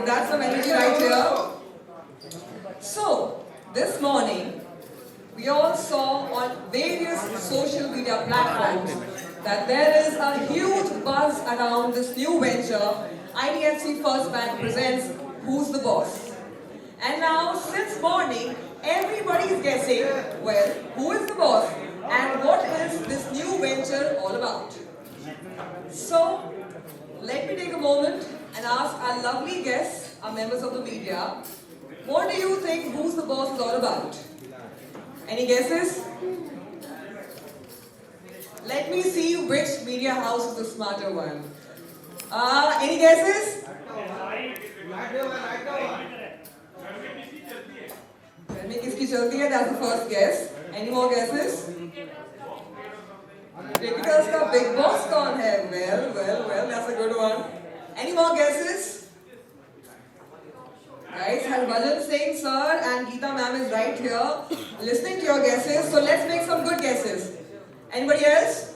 Okay, that's some energy right here. So, this morning, we all saw on various social media platforms that there is a huge buzz around this new venture. IDFC First Bank presents Who's the Boss? And now, since morning, everybody is guessing, well, who is the boss and what is this new venture all about? So, let me take a moment and ask our lovely guests, our members of the media, what do you think Who's the Boss is all about? Any guesses? Let me see which media house is the smarter one. Any guesses? घर में किसकी चलती है? That's the first guess. Any more guesses? Cricketers का big boss कौन है? Well, that's a good one. Any more guesses? Guys, Harbhajan Singh sir and Geeta ma'am is right here listening to your guesses. So let's make some good guesses. Anybody else?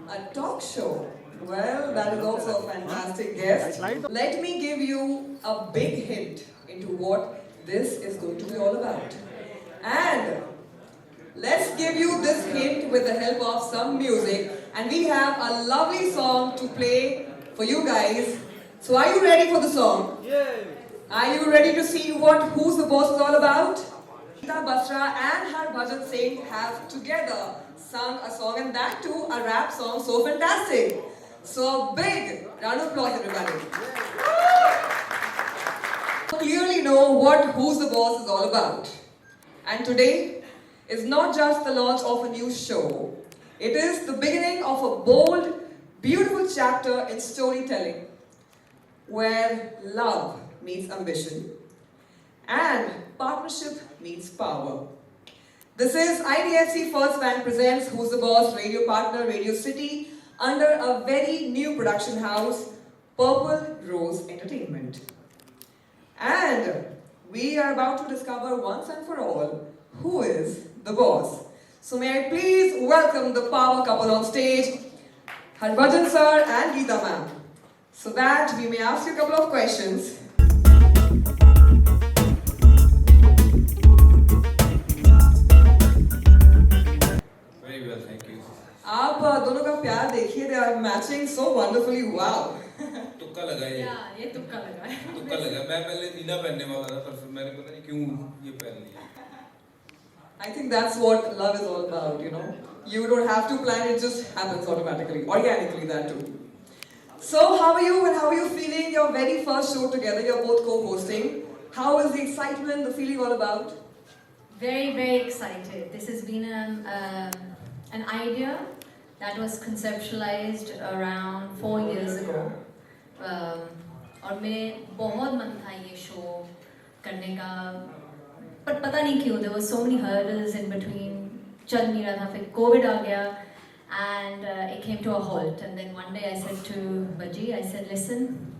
A talk show. Well, that is also a fantastic guess. Let me give you a big hint into what this is going to be all about. And let's give you this hint with the help of some music. And we have a lovely song to play for you guys. So are you ready for the song? Yeah. Are you ready to see what Who's the Boss is all about? Geeta Basra and Harbhajan Singh have together sung a song, and that too a rap song so fantastic. So a big round of applause everybody. You clearly know what Who's the Boss is all about. And today is not just the launch of a new show. It is the beginning of a bold, beautiful chapter in storytelling where love meets ambition and partnership meets power. This is IDFC First Bank presents Who's the Boss radio partner Radio City under a very new production house, Purple Rose Entertainment. And we are about to discover once and for all who is the boss. So may I please welcome the power couple on stage, Harbhajan sir and Geeta ma'am, so that we may ask you a couple of questions. Very well, thank you. आप दोनों का प्यार देखिए, they are matching so wonderfully. Wow. तुक्का लगा ये तुक्का लगा है। तुक्का लगा। मैं पहले नीला पहनने वाला था, पर फिर मैंने पता नहीं क्यों ये पहन लिया। I think that's what love is all about, you know. You don't have to plan, it just happens automatically, organically, that too. So how are you and how are you feeling? Your very first show together, you're both co-hosting. How is the excitement, the feeling all about? Very, very excited. This has been an idea that was conceptualized around 4 years ago. और मैं बहुत मन था ये show करने का, पर पता नहीं क्यों there were so many hurdles in between. चल नहीं रहा था, फिर COVID आ गया, and it came to a halt. And then one day I said to Baji, I said, listen,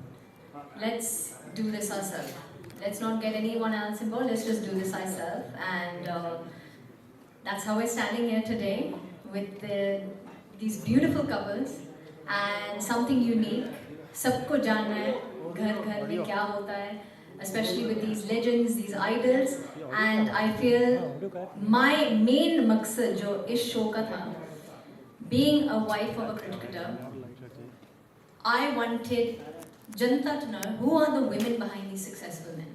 let's do this ourselves. Let's not get anyone else involved. Let's just do this ourselves. And that's how we're standing here today with these beautiful couples and something unique. सबको जानना है घर घर में क्या होता है, especially with these legends, these idols. And I feel my main मकसद जो इस शो का था, being a wife of a cricketer, I wanted Janata to know who are the women behind these successful men.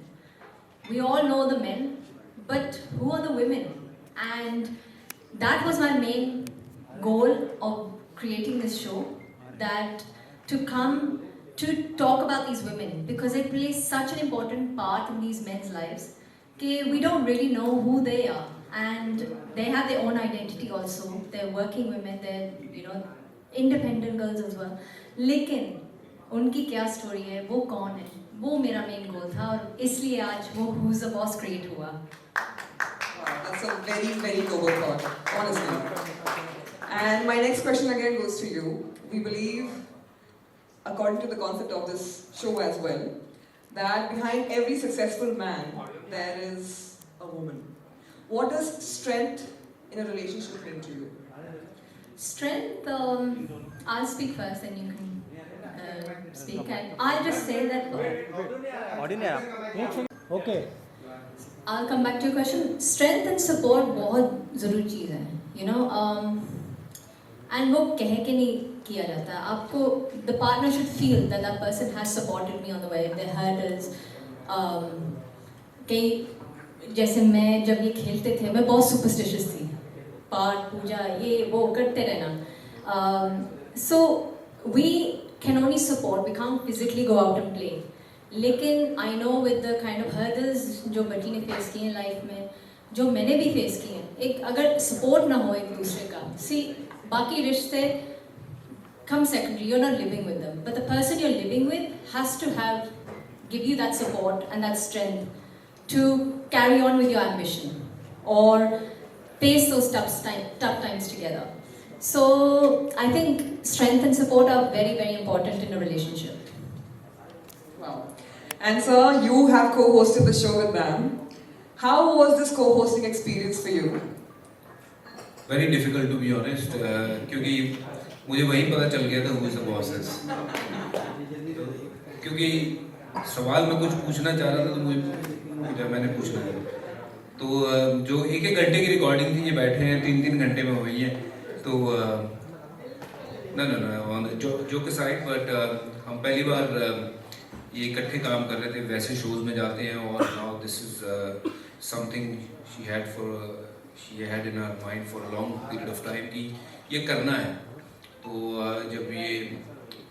We all know the men, but who are the women? And that was my main goal of creating this show, that to come to talk about these women, because they play such an important part in these men's lives. Okay, we don't really know who they are, and they have their own identity also. They're working women, they're independent girls as well. लेकिन उनकी क्या story है, वो कौन है, वो मेरा main goal था, और इसलिए आज वो Who's the Boss क्रिएट हुआ. Wow, that's a very, very noble thought, honestly. And my next question again goes to you. We believe, according to the concept of this show as well, that behind every successful man, there is a woman. What does strength in a relationship mean to you? Strength, I'll speak first and you can speak, and I'll just say that. Okay. I'll come back to your question. Strength and support बहुत ज़रूरी चीज़ है, you know. And वो कह के नहीं किया जाता. आपको the partner should feel that that person has supported me on the way. Their hurdles. कई जैसे मैं जब ये खेलते थे, मैं बहुत superstitious थी. पाठ पूजा ये वो करते रहना. So we can only support. We can't physically go out and play. लेकिन I know with the kind of hurdles जो बच्ची ने face किए हैं लाइफ में, जो मैंने भी face किए हैं, एक अगर support ना हो एक दूसरे का, see बाकी रिश्ते come secondary. You're not living with them, but the person you're living with has to give you that support and that strength to carry on with your ambition or face those tough times together. So I think strength and support are very, very important in a relationship. Wow. And sir, you have co-hosted the show with ma'am. How was this co-hosting experience for you? Very difficult to be honest, क्योंकि मुझे वही पता चल गया था who is the bosses. क्योंकि सवाल मैं कुछ पूछना चाह रहा था तो मुझे मैंने पूछ लिया. तो जो एक घंटे की रिकॉर्डिंग थी, ये बैठे हैं 3 घंटे में हुई है. तो no, joke aside, but हम पहली बार ये इकट्ठे काम कर रहे थे, वैसे शोज में जाते हैं, और now this is something she had in her mind for a long period of time कि ये करना है. तो जब ये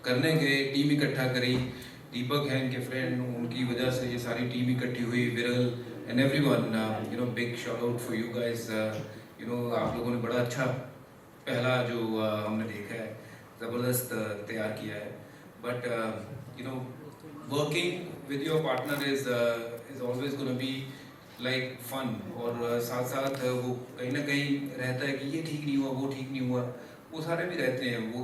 करने गए, टीम इकट्ठा करी, दीपक हैं इनके फ्रेंड, उनकी वजह से ये सारी टीम इकट्ठी हुई, विरल and everyone, big shout out for you guys. आप लोगों ने बड़ा अच्छा पहला जो हमने देखा है, ज़बरदस्त तैयार किया है. But working with your partner is always going to be like fun, और साथ साथ वो कहीं ना कहीं रहता है कि ये ठीक नहीं हुआ, वो ठीक नहीं हुआ, वो सारे भी रहते हैं. वो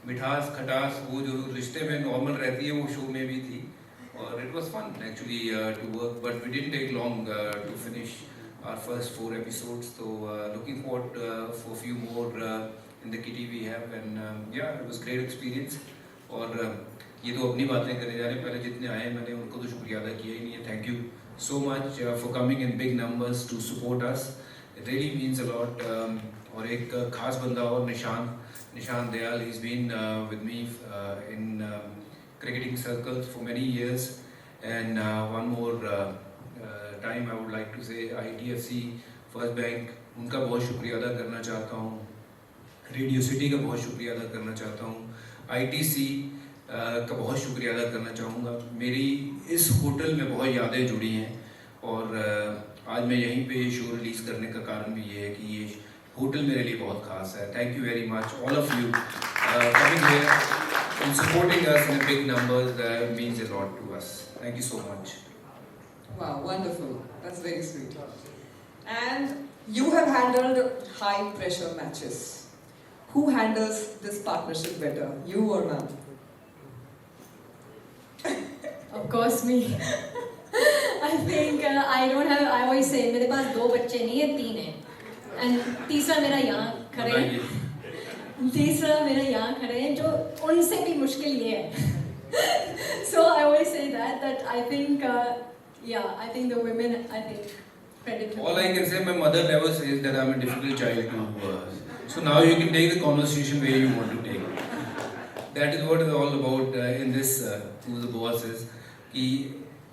मिठास खटास वो जो रिश्ते में नॉर्मल रहती है, वो शो में भी थी, और it was fun actually to work, but we didn't take long to finish our first 4 episodes. So looking forward for a few more in the kitty we have, and yeah, it was great experience. और ये तो अपनी बातें करने जा रहे हैं, पहले जितने आए मैंने उनको तो शुक्रिया अदा किया ही नहीं है. Thank you so much for coming in big numbers to support us. It really means a lot. और एक खास बंदा और निशान Dayal, he's been with me in cricketing circles for many years. And one more time I would like to say IDFC, First Bank, उनका बहुत शुक्रिया अदा करना चाहता हूँ. रेडियो सिटी का बहुत शुक्रिया अदा करना चाहता हूँ. ITC का बहुत शुक्रिया अदा करना चाहूँगा. मेरी इस होटल में बहुत यादें जुड़ी हैं, और आज मैं यहीं पे शो रिलीज़ करने का कारण भी ये है कि ये होटल मेरे लिए बहुत ख़ास है. Thank you very much all of you coming here and supporting us in big numbers. Means a lot to us. Thank you so much. Wow, wonderful. That's very sweet. And you have handled high pressure matches. Who handles this partnership better, you or ma'am? Of course me. I think I always say मेरे पास 2 बच्चे नहीं है, 3 हैं, and तीसरा मेरा यहाँ खड़े हैं जो उनसे भी मुश्किल ये है. So I always say that I think I think the women, I think credit to All I can say, my mother never says that I'm a difficult child to so now you can take the conversation where you want to take it. That is what it's all about in this Who the Boss is.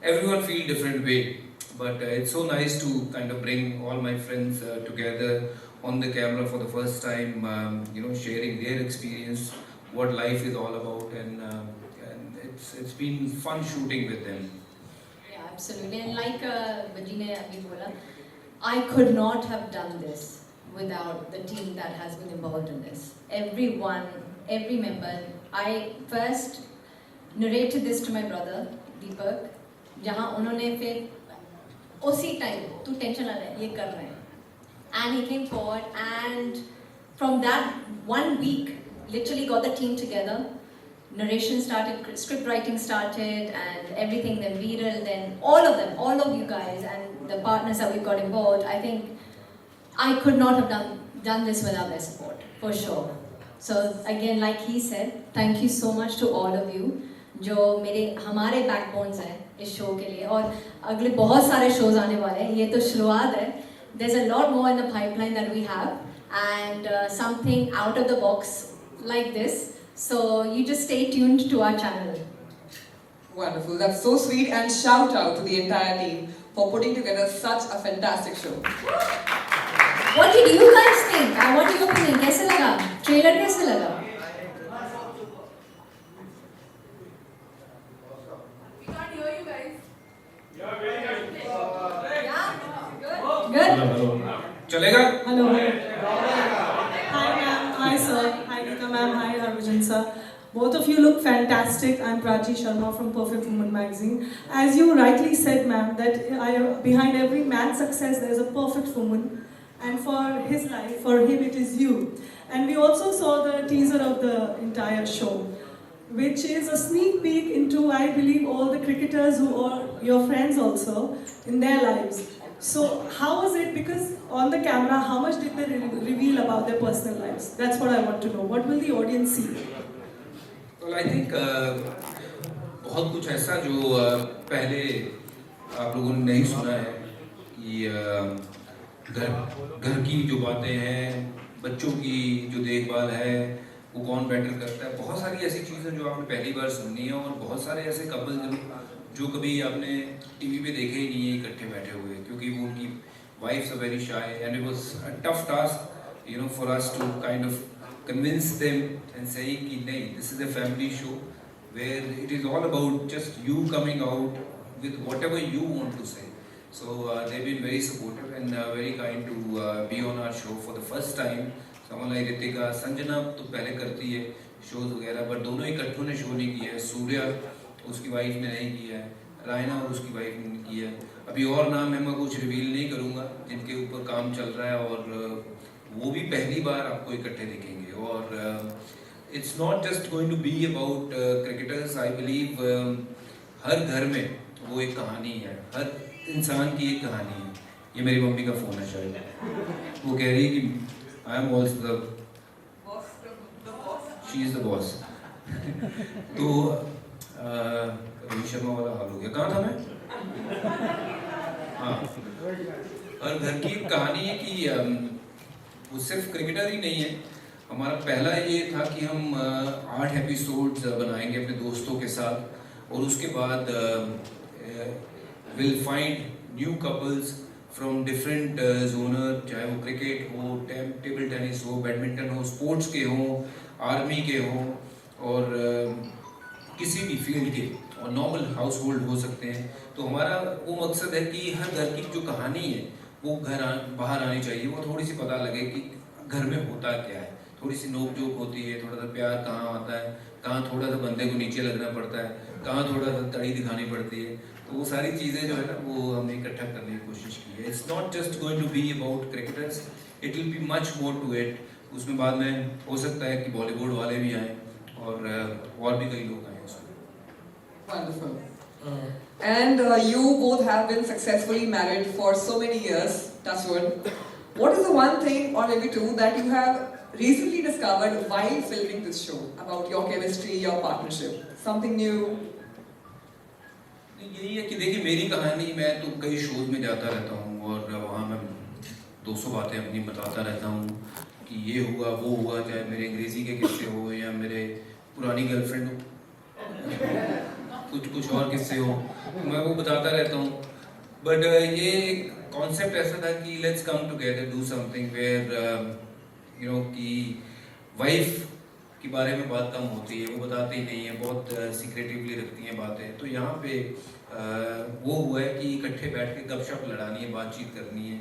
Everyone feel different way, but it's so nice to kind of bring all my friends together on the camera for the first time, sharing their experience, what life is all about, and it's been fun shooting with them. Yeah, absolutely. And like Baji ne abhi bola, I could not have done this without the team that has been involved in this. Everyone, every member. I first narrated this to my brother Deepak, जहाँ उन्होंने फिर उसी time तू tension ना ले, ये कर रहे हैं, and he came forward, and from that 1 week literally got the team together. Narration started, script writing started, and everything. Then Viral, then all of them, all of you guys, and the partners that we got involved. I think I could not have done this without their support, for sure. So again, like he said, thank you so much to all of you जो हमारे backbones हैं इस show के लिए, और अगले बहुत सारे shows आने वाले हैं, ये तो शुरुआत है. There's a lot more in the pipeline that we have, and something out of the box like this. So you just stay tuned to our channel. Wonderful, that's so sweet, and shout out to the entire team for putting together such a fantastic show. What did you guys think? What do you think? कैसे लगा? Trailer कैसे लगा? We can't hear you guys. Good. चलेगा? Hello. Hi ma'am, hi sir, hi Geeta ma'am, hi Harbhajan sir. Both of you look fantastic. I'm Prachi Sharma from Perfect Woman magazine. As you rightly said ma'am, that behind every man's success there is a perfect woman. And for his life, for him it is you. And we also saw the teaser of the entire show, which is a sneak peek into, I believe, all the cricketers who are your friends also in their lives. So how was it? Because on the camera, how much did they reveal about their personal lives? That's what I want to know. What will the audience see? Well, I think बहुत कुछ ऐसा जो पहले आप लोगों ने नहीं सुना है कि घर की जो बातें हैं, बच्चों की जो देखभाल है, वो कौन बेटर करता है, बहुत सारी ऐसी चीज़ें जो आपने पहली बार सुननी है, और बहुत सारे ऐसे कपल जो कभी आपने टीवी पे देखे ही नहीं है इकट्ठे बैठे हुए, क्योंकि वो उनकी wives are very shy, and it was a tough task you know for us to kind of convince them and saying कि नहीं, this is a family show where it is all about just you coming out with whatever you want to say. So they've been very supportive and very kind to be on our show for the first time. Someone like Ritika, Sanjana तो पहले करती है shows वगैरह, but दोनों इकट्ठों ने show नहीं किया है. सूर्या उसकी वाइफ ने नहीं किया है, रायना और उसकी वाइफ ने किया है. अभी और नाम है मैं कुछ रिवील नहीं करूँगा जिनके ऊपर काम चल रहा है, और वो भी पहली बार आपको इकट्ठे दिखेंगे. और it's not just going to be about cricketers. I believe हर घर में वो एक कहानी है, हर इंसान की एक कहानी है. ये मेरी मम्मी का फोन है शायद, वो कह रही है कि I am also the she is the boss. तो रोहित शर्मा वाला हाल हो गया. कहाँ था मैं? हाँ, हर घर की एक कहानी है कि वो सिर्फ क्रिकेटर ही नहीं है. हमारा पहला ये था कि हम 8 एपिसोड्स बनाएंगे अपने दोस्तों के साथ, और उसके बाद we'll find new couples from different zoner, चाहे वो क्रिकेट हो, टेबल टेनिस हो, बैडमिंटन हो, स्पोर्ट्स के हो, आर्मी के हो, और किसी भी फील्ड के, और नॉर्मल हाउस होल्ड हो सकते हैं. तो हमारा वो मकसद है कि हर घर की जो कहानी है वो बाहर आनी चाहिए, वो थोड़ी सी पता लगे कि घर में होता क्या है. थोड़ी सी नोक जोक होती है, थोड़ा सा प्यार कहाँ आता है, कहाँ थोड़ा सा बंदे को नीचे लगना पड़ता है, कहाँ थोड़ा सा तड़ी दिखानी पड़ती है. तो वो सारी चीज़ें जो है ना वो हमने इकट्ठा करने की कोशिश की है. It's not just going to be about cricketers, it will be much more to it. उसमें बाद में हो सकता है कि बॉलीवुड वाले भी आएँ, और भी कई लोग आएँ उसमें. Wonderful. And you both have been successfully married for so many years, touch wood. What is the one thing, or maybe two, that you have recently discovered while filming this show about your chemistry, your partnership? Something new? यही है कि देखिए मेरी कहानी, मैं तो कई shows में जाता रहता हूँ और वहाँ मैं 200 बातें अपनी बताता रहता हूँ कि ये हुआ वो हुआ, चाहे मेरे अंग्रेज़ी के किस्से हो या मेरे पुरानी गर्लफ्रेंड हो, कुछ और किस्से हो, मैं वो बताता रहता हूँ. बट ये एक कॉन्सेप्ट ऐसा था कि let's come together, do something where you know कि वाइफ के बारे में बात कम होती है, वो बताती ही नहीं है, बहुत सीक्रेटिवली रखती हैं बातें. तो यहाँ पे वो हुआ है कि इकट्ठे बैठ के गपशप लड़ानी है, बातचीत करनी है,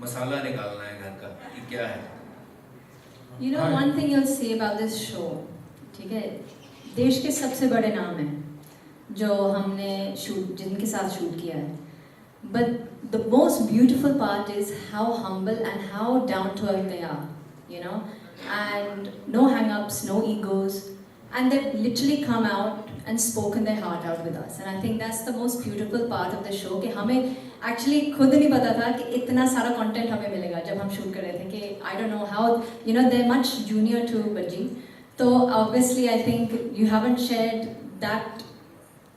मसाला निकालना है घर का कि क्या है. You know one thing you'll say about this show, ठीक है, देश के सबसे बड़े नाम हैं जो हमने जिनके साथ शूट किया है, but the most beautiful part is how humble and how down to earth they are, you know, and no hang-ups, no egos, and they've literally come out and spoken their heart out with us. And I think that's the most beautiful part of the show कि हमें actually खुद नहीं पता था कि इतना सारा content हमें मिलेगा जब हम shoot कर रहे थे कि I don't know how, you know, they're much junior to Bajji, So obviously I think you haven't shared that,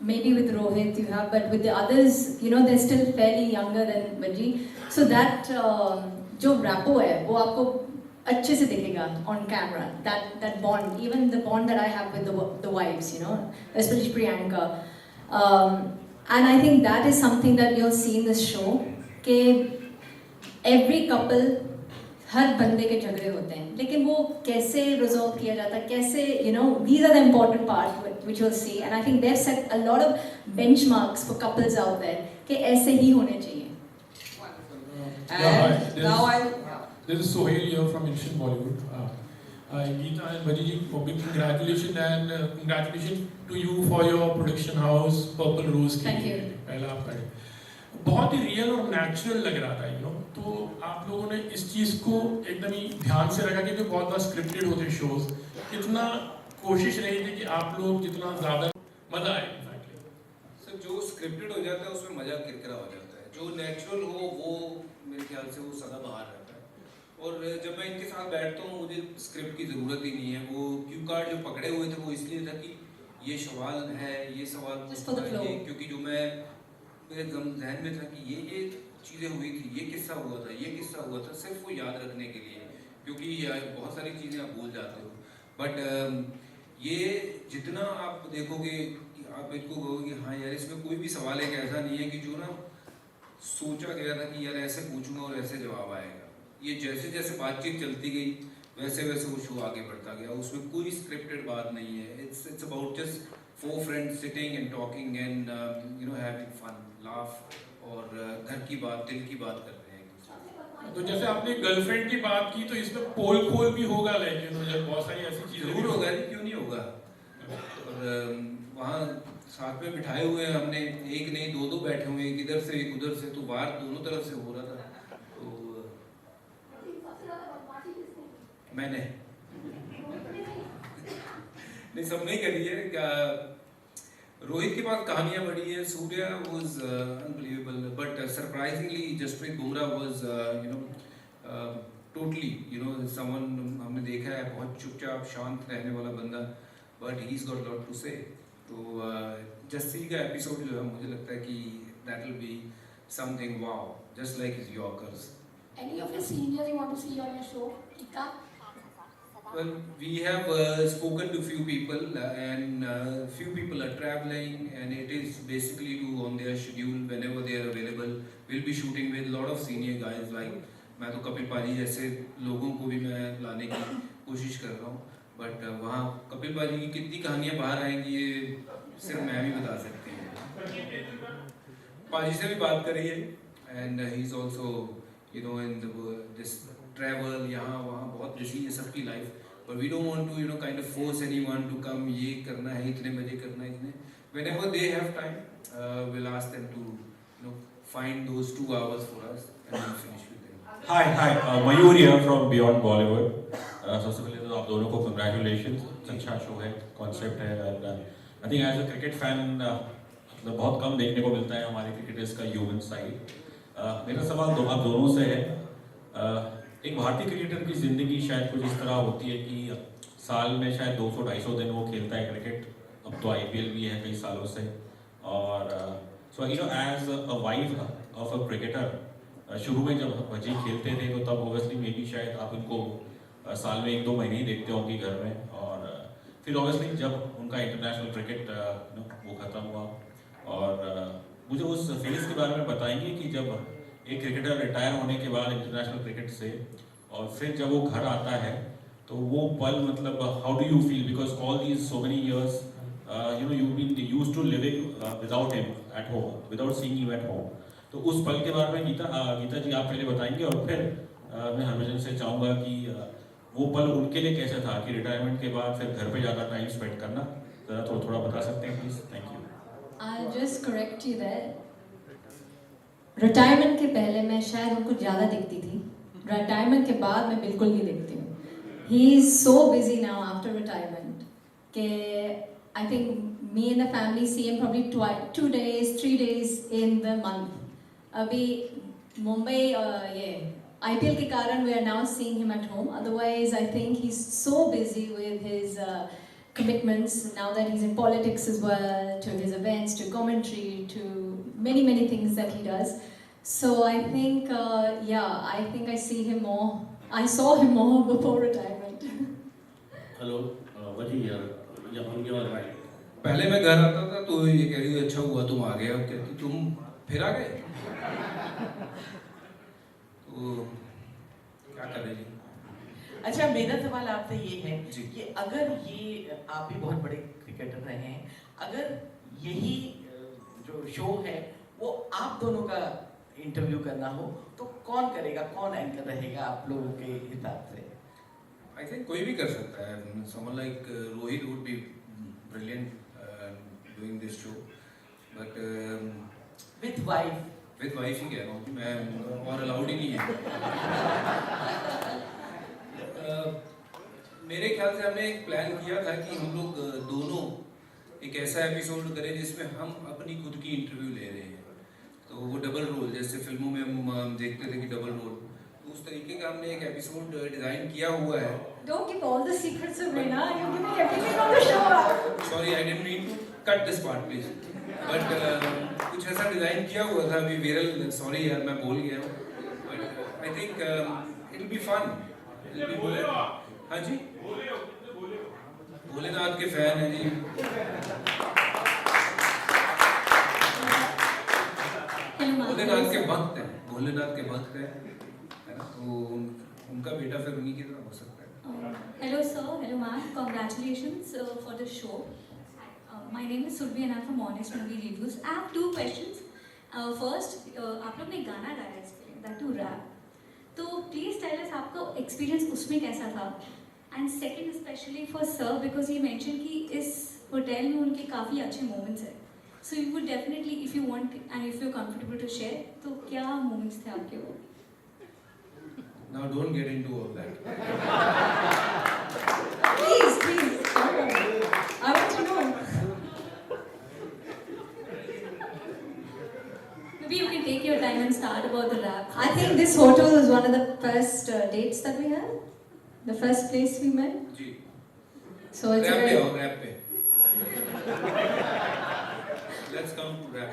maybe with Rohit you have, but with the others, you know, they're still fairly younger than Baji. So that जो rapport है वो आपको अच्छे से दिखेगा on camera. That bond, even the bond that I have with the wives, you know, especially Priyanka. And I think that is something that you'll see in this show. कि every couple, हर बंदे के झगड़े होते हैं, लेकिन वो कैसे resolve किया जाता है, कैसे, you know, these are the important parts which you'll see, and I think they've set a lot of benchmarks for couples out there कि ऐसे ही होने चाहिए. And now This is Sohail here from Instant Bollywood. Geeta and Baji ji, big congratulations, and congratulations to you for your production house Purple Rose. Thank you. पहला आपका बहुत ही real और natural लग रहा था, यू नो. तो आप लोगों ने इस चीज़ को एकदम ही ध्यान से रखा कि जो बहुत बार स्क्रिप्टेड होते शोज, कितना कोशिश रही थी कि आप लोग जितना ज़्यादा मज़ा आए. सर जो स्क्रिप्टेड हो जाता है उसमें मज़ा किरकिरा हो जाता है, जो नेचुरल हो वो मेरे ख्याल से वो सदा बाहर रहता है. और जब मैं इनके साथ बैठता हूँ मुझे स्क्रिप्ट की ज़रूरत ही नहीं है. वो क्यू कार्ड जो पकड़े हुए थे वो इसलिए था कि ये सवाल है, ये सवाल Just for the flow. क्योंकि जो मैं मेरे जहन में था कि ये चीज़ें हुई थी, ये किस्सा हुआ था, ये किस्सा हुआ था, सिर्फ वो याद रखने के लिए, क्योंकि बहुत सारी चीज़ें आप भूल जाते हो. बट ये जितना आप देखोगे कि आप इनको कहोगे कि हाँ यार इसमें कोई भी सवाल एक ऐसा नहीं है कि जो ना सोचा गया था कि यार ऐसे पूछूंगा और ऐसे जवाब आएगा. ये जैसे जैसे बातचीत चलती गई वैसे वैसे वो शो आगे बढ़ता गया. उसमें कोई स्क्रिप्टेड बात नहीं है. It's about just 4 friends sitting and talking and you know having fun, laugh और घर की बात, दिल की बात कर रहे हैं. तो जैसे आपने गर्लफ्रेंड की बात की तो इसमें पोल खोल भी होगा, लेकिन बहुत सारी ऐसी चीजें जरूर होगा, क्यों नहीं होगा. और वहाँ साथ में बिठाए हुए हैं हमने, एक नहीं दो बैठे हुए, एक इधर से एक उधर से, तो बाहर दोनों तरफ से हो रहा था. तो मैंने नहीं सब नहीं करी है. क्या रोहित के पास कहानियां बड़ी है. Surya was unbelievable but surprisingly Jasprit Bumrah was you know totally you know someone हमने देखा है बहुत चुपचाप शांत रहने वाला बंदा, but he is got lot to say. तो जस्सी का एपिसोड जो है मुझे लगता है कि that will be something wow, just like his yorkers. Any of your seniors you want to see on your show? Ika? Well, we have spoken to few people and few people are traveling and it is basically to on their schedule whenever they are available. We'll be shooting with lot of senior guys like मैं तो कपिल पाजी जैसे लोगों को भी मैं लाने की कोशिश कर रहा हूँ. बट वहाँ कपिल पाजी की कितनी कहानियाँ बाहर आएंगी ये सिर्फ मैं भी बता सकती हूँ. पाजी से भी बात करी है and he is also you know in this travel यहाँ वहाँ बहुत busy है सबकी life. But we don't want to, you know, kind of force anyone to come. ये करना है इतने बजे करना है इतने. Whenever they have time, we'll ask them to, you know, find those 2 hours for us and we'll finish with them. Hi, Mayur here from Beyond Bollywood. सबसे पहले तो आप दोनों को congratulations. अच्छा शो है, concept है, and I think as a cricket fan, मतलब बहुत कम देखने को मिलता है हमारे cricketers का human side. मेरा सवाल आप दोनों से है. एक भारतीय क्रिकेटर की ज़िंदगी शायद कुछ इस तरह होती है कि साल में शायद 200-250 दिन वो खेलता है क्रिकेट. अब तो IPL भी है कई सालों से. और so you know as a wife of a cricketer, शुरू में जब भजी खेलते थे तो तब ऑब्वियसली मे बी शायद आप उनको साल में 1-2 महीने ही देखते होंगे घर में. और फिर ऑब्वियसली जब उनका इंटरनेशनल क्रिकेट वो ख़त्म हुआ. और मुझे उस फेज़ के बारे में बताएंगे कि जब एक क्रिकेटर रिटायर होने के बाद इंटरनेशनल क्रिकेट से और फिर जब वो घर आता है तो वो पल मतलब how do you feel, because all these so many years you know you been used to living without him at home, without seeing you at home. तो उस पल के बारे में गीता जी आप पहले बताएंगे और फिर मैं हरभजन से चाहूँगा कि वो पल उनके लिए कैसा था कि रिटायरमेंट के बाद फिर घर पे ज़्यादा टाइम स्पेंड करना. ज़रा थोड़ा बता सकते हैं please. Thank you. I'll just correct you there. Retirement के पहले मैं शायद उनको ज़्यादा दिखती थी. रिटायरमेंट के बाद मैं बिल्कुल नहीं दिखती हूँ. He is so busy now after retirement कि I think me and the family see him probably 2 days, 3 days in the month. अभी मुंबई ये IPL के कारण we are now seeing him at home. Otherwise, I think he's so busy with his commitments now that he's in politics as well, to his events, to commentary, to many things that he does. So I think, I think I see him more. I saw him more before retirement. Hello वही यार on your right. पहले मैं घर आता था तो ये कह रही थी अच्छा हुआ तुम आ गए, अब कहती तुम फिर आ गए। तो क्या करें जी। अच्छा, मेरा सवाल आपसे ये है जी। कि अगर ये आप भी बहुत बड़े क्रिकेटर रहे हैं, अगर यही जो शो है वो आप दोनों का इंटरव्यू करना हो तो कौन करेगा, कौन एंकर रहेगा आप लोगों के हिसाब से? I think कोई भी कर सकता है। Someone like Rohit would be brilliant doing this show, but With wife. with wife ही कह रहा हूँ मैं, और अलाउड ही नहीं है। मेरे ख्याल से हमने एक प्लान किया था कि हम लोग दोनों एक ऐसा एपिसोड करें जिसमें हम अपनी खुद की इंटरव्यू ले रहे हैं, तो वो डबल रोल, जैसे फिल्मों में हम देखते थे कि डबल रोल, उस तरीके का हमने एक एपिसोड डिजाइन किया हुआ है। Don't give all the secrets away, na? You're giving everything on the show. Sorry, I didn't mean to cut this part, please. But कुछ ऐसा डिजाइन किया हुआ था अभी विरल, सॉरी यार मैं बोल गया हूँ, but I think it'll be fun. It'll be हाँ जी, भोलेनाथ के फैन हैं जी। भोलेनाथ के भक्त हैं, भोलेनाथ के भक्त हैं, है ना, तो उनका बेटा फिर उन्हीं की तरह हो सकता है। Hello sir, hello ma'am, congratulations for the show. My name is Surbi and I'm from Honest Movie Reviews. I have two questions. First, आप लोग ने गाना गाया है इसके लिए, that too rap. तो please tell us आपका experience उसमें कैसा था? And second, especially for sir, because he mentioned कि इस होटल में उनके काफ़ी अच्छे moments हैं. So you would definitely, if you want and if you're comfortable to share, तो क्या moments थे आपके वो? Now don't get into all that. Please. I want to know. Maybe you can take your time and start about the rap. I think this hotel was one of the first dates that we had. The first place we met. जी। So it's rap पे very... आओ, rap पे। Let's come to rap.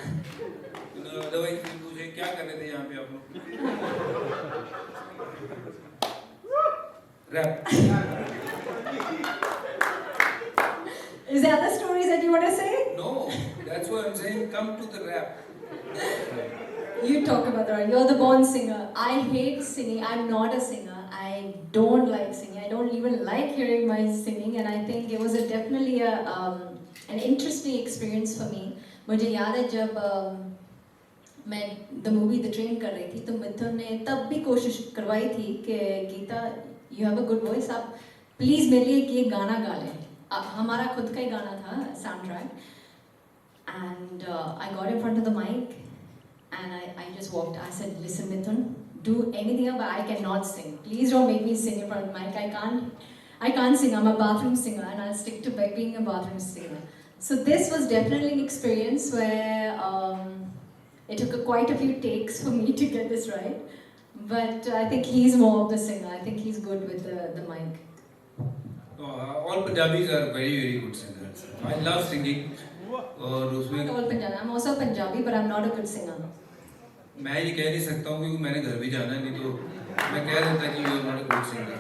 Otherwise मुझे क्या कर रहे थे यहाँ पे आप लोग? Rap. Is there other stories that you want to say? No, that's what I'm saying. Come to the rap. You talk about that. You're the born singer. I hate singing. I'm not a singer. I don't like singing. I don't even like hearing my singing. And I think it was definitely an interesting experience for me. मुझे याद है जब मैं The Movie The Train कर रही थी तो मिथुन ने तब भी कोशिश करवाई थी कि Geeta you have a good voice, आप प्लीज़ मेरे लिए ये गाना गा लें। हमारा खुद का ही गाना था sound track. And I got in front of the mic and I just walked. I said, listen Mithun, do anything but I cannot sing. Please don't make me sing in front of the mic. I can't sing. I'm a bathroom singer and I'll stick to being a bathroom singer. So this was definitely an experience where it took quite a few takes for me to get this right. But I think he's more of the singer. I think he's good with the mic. All Punjabis are very good singers. I love singing. और उसमें Not all Punjabi. I'm also Punjabi, but I'm not a good singer. मैं ये कह नहीं सकता हूँ क्योंकि मैंने घर भी जाना है, नहीं तो मैं कह देता कि you're not a good singer.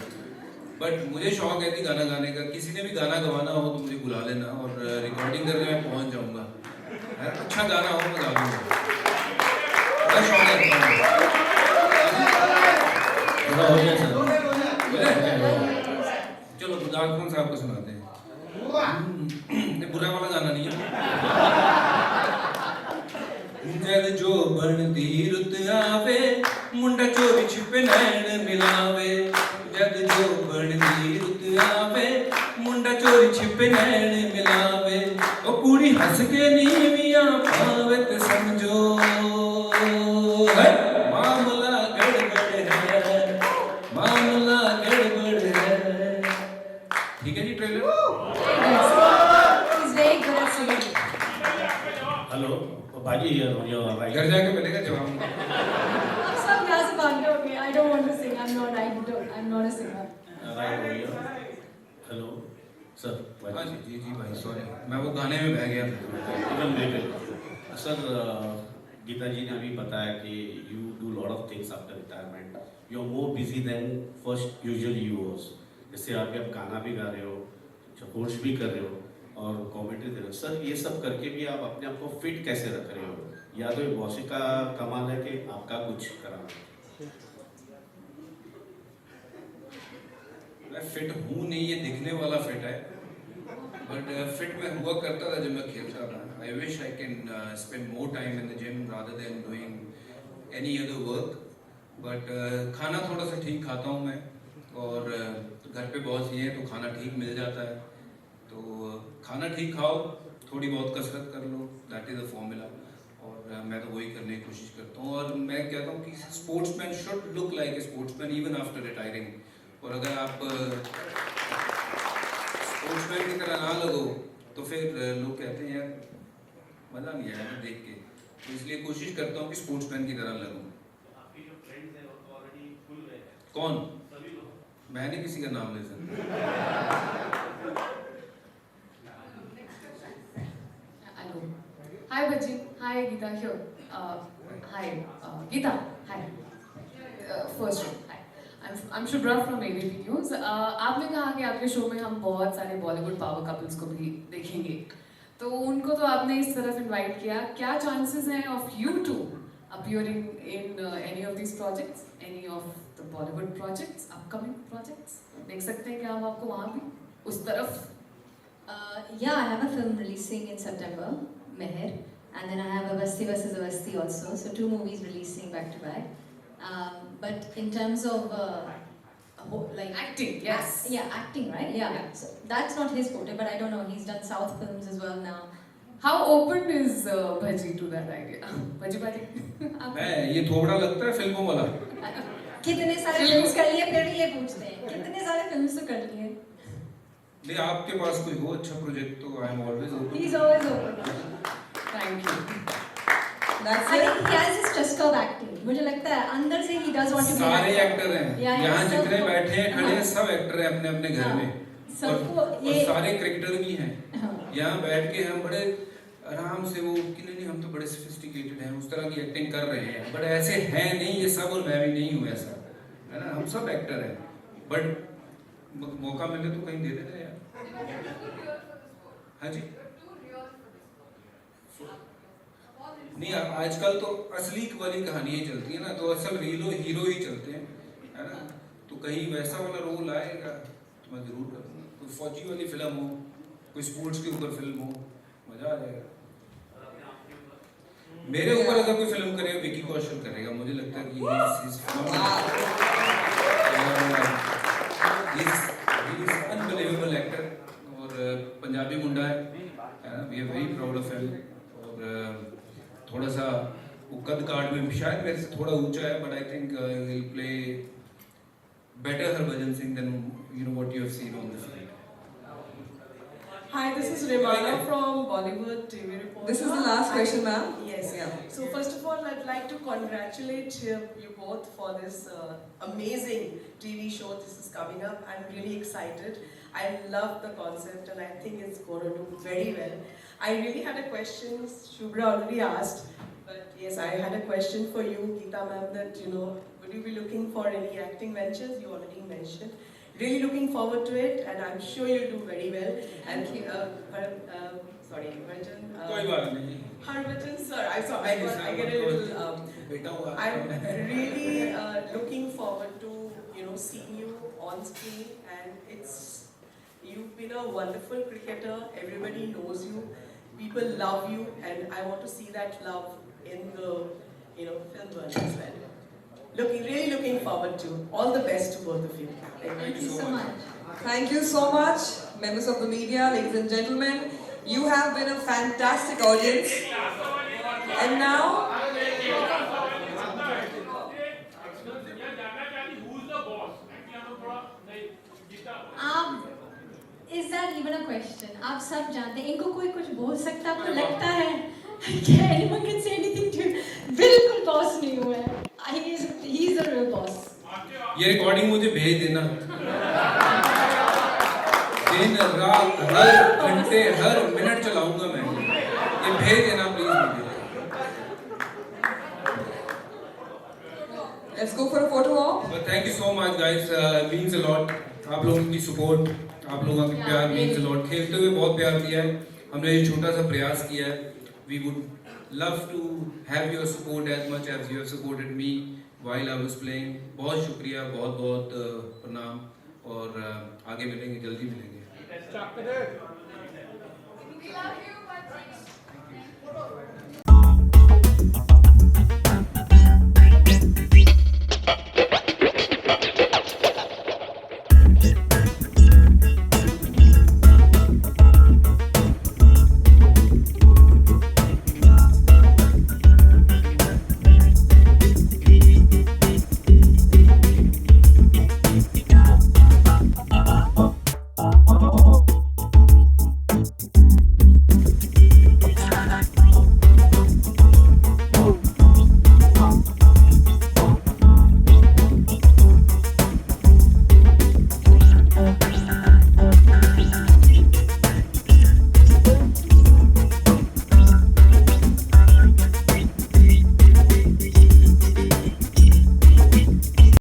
But मुझे शौक है कि गाना गाने का, किसी ने भी गाना गवाना हो तो मुझे बुला लेना और रिकॉर्डिंग करने में पहुँच जाऊँगा। अच्छा गाना हो मैं गा दूँगा। बड़ा शौक है। चलो गुरदास खान साहब को सुनाते हैं। बुरा वाला गाना नहीं है। जद जो बनती रुत आवे मुंडा चोरी छिपे नैन मिलावे। जद जो बनती रुत आवे मुंडा चोरी छिपे नैन मिलावे। ओ कुड़ी हंस के नीवियां पावे ते समझो मामला गड़बड़ है, मामला गड़बड़ है। ठीक है जी trailer. He's very good at singing. Hello बाजी राइट घर जाके मिलेगा जवाब। अब सब यहाँ से भाग रहे होंगे. I don't want to sing. I'm not a singer. Right hello sir हाँ जी जी भाई सॉरी, मैं वो गाने में बह गया था। सर गीता जी ने अभी बताया कि you do lot of things after retirement, you are more busy than first usually you was. जैसे आप गाना भी गा रहे हो, कोर्स भी कर रहे हो और कमेंट्री दे रहे हो। सर ये सब करके भी आप अपने आप को फिट कैसे रख रहे हो? या तो ये बॉसी का कमाल है कि आपका कुछ कराना? मैं फिट हूँ नहीं, ये दिखने वाला फिट है, बट फिट मैं हुआ करता था जब मैं खेलता था। I wish I can spend more time in the gym rather than doing any other work, but खाना थोड़ा सा ठीक खाता हूँ मैं, और घर पे बहुत ही है तो खाना ठीक मिल जाता है। तो खाना ठीक खाओ, थोड़ी बहुत कसरत कर लो, दैट इज़ द फॉर्मूला, और मैं तो वही करने की कोशिश करता हूँ। और मैं कहता हूँ कि sportsman should look like a sportsman even after retiring. और अगर आप स्पोर्ट्समैन की तरह ना लगो तो फिर लोग कहते हैं यार मज़ा नहीं आया ना देख के, तो इसलिए कोशिश करता हूँ कि स्पोर्ट्समैन की तरह लगूँ। कौन? मैं नहीं किसी का नाम ले सकता। Hi Bajji, hi Geeta here. Hi Geeta, hi. First one, hi. I'm Shubhra from AVP News. आपने कहा कि आपके शो में हम बहुत सारे बॉलीवुड पावर कपल्स को भी देखेंगे, तो उनको तो आपने इस तरफ इनवाइट किया। क्या चांसेस हैं of you to appearing in any of these projects, any of the Bollywood projects, upcoming projects? देख सकते हैं क्या हम आपको वहाँ भी उस तरफ? Yeah, I have a film releasing in September, Meher, and then I have Avasti vs. Avasti also, so 2 movies releasing back to back. But in terms of like Acting, yes. Yeah, acting, right? Yeah. So that's not his forte, but I don't know. He's done South films as well now. How open is Bhaji to that idea? Bhaji Bhaji. मैं ये थोड़ा लगता है फिल्मों वाला। कितने सारे films कर लिए, फिर ये पूछते हैं कितने सारे फिल्म्स तो कर लिए। नहीं, आपके पास कोई हो अच्छा प्रोजेक्ट तो I am always open. He's always open. Thank you. I think he has this trust of acting. मुझे लगता है अंदर से he does want to be an सारे actor. एक्टर हैं, Yeah, यहाँ yeah, जितने सबको- बैठे हैं खड़े हैं सब एक्टर हैं अपने अपने घर हाँ, में, सबको और ये सारे क्रिकेटर भी हैं। हाँ। यहाँ बैठ के हम बड़े आराम से वो कि नहीं हम तो बड़े सोफिस्टिकेटेड हैं उस तरह की एक्टिंग कर रहे हैं, बट ऐसे हैं नहीं ये सब, और मैं भी नहीं हूँ ऐसा, है ना। हम सब एक्टर हैं, बट मौका मिले तो कहीं दे देते यार। हाँ जी, नहीं आजकल तो असली वाली कहानियाँ चलती है ना, तो असल हीरो ही चलते हैं, है ना। तो कहीं वैसा वाला रोल आएगा तो मैं जरूर करूँगा। कोई फौजी वाली फिल्म हो, कोई स्पोर्ट्स के ऊपर फिल्म हो, मजा आ जाएगा। मेरे ऊपर अगर कोई फिल्म करेगा विकी कौशल करेगा, मुझे लगता है कि अनबिलीवेबल एक्टर, और पंजाबी मुंडा है ना, we are very proud of him. और थोड़ा सा वो कद काट में शायद मेरे से थोड़ा ऊंचा है, but I think he will play better Harbhajan Singh than you know what you have seen on the film. Hi, this is Rimana from Bollywood TV Report. This is the last question, ma'am. Yes. Yeah. So first of all, I'd like to congratulate you both for this amazing TV show. This is coming up. I'm really excited. I love the concept and I think it's going to do very well. I really had a question. Shubhra already asked, but yes, I had a question for you, Geeta ma'am. That would you be looking for any acting ventures? You already mentioned. Really looking forward to it, and I'm sure you'll do very well. Thank you. Sorry, Harbhajan. कोई बात नहीं। Harbhajan, sir, I get a little. बेटा हुआ। I'm really looking forward to seeing you on screen, and you've been a wonderful cricketer. Everybody knows you. People love you, and I want to see that love in the film world as well. Really looking forward to. All the best to both of you. Thank you so much. Thank you so much, members of the media, ladies and gentlemen. You have been a fantastic audience. And now, Is that even a question? आप सब जानते हैं, इनको कोई कुछ बोल सकता है, आपको लगता है क्या anyone can say anything to him? बिल्कुल बॉस नहीं हुआ है. He's a real boss. ये रिकॉर्डिंग मुझे भेज देना, दिन रात हर घंटे हर मिनट चलाऊंगा मैं, ये भेज देना प्लीज मुझे. Let's go for a photo op. Thank you so much guys, means a lot. आप लोगों की सपोर्ट, आप लोगों का प्यार means a lot. खेलते हुए बहुत प्यार दिया है, हमने ये छोटा सा प्रयास किया है. We would love to have your support as much as you have supported me while I was playing. बहुत शुक्रिया, बहुत बहुत प्रणाम और आगे मिलेंगे, जल्दी मिलेंगे. We love you.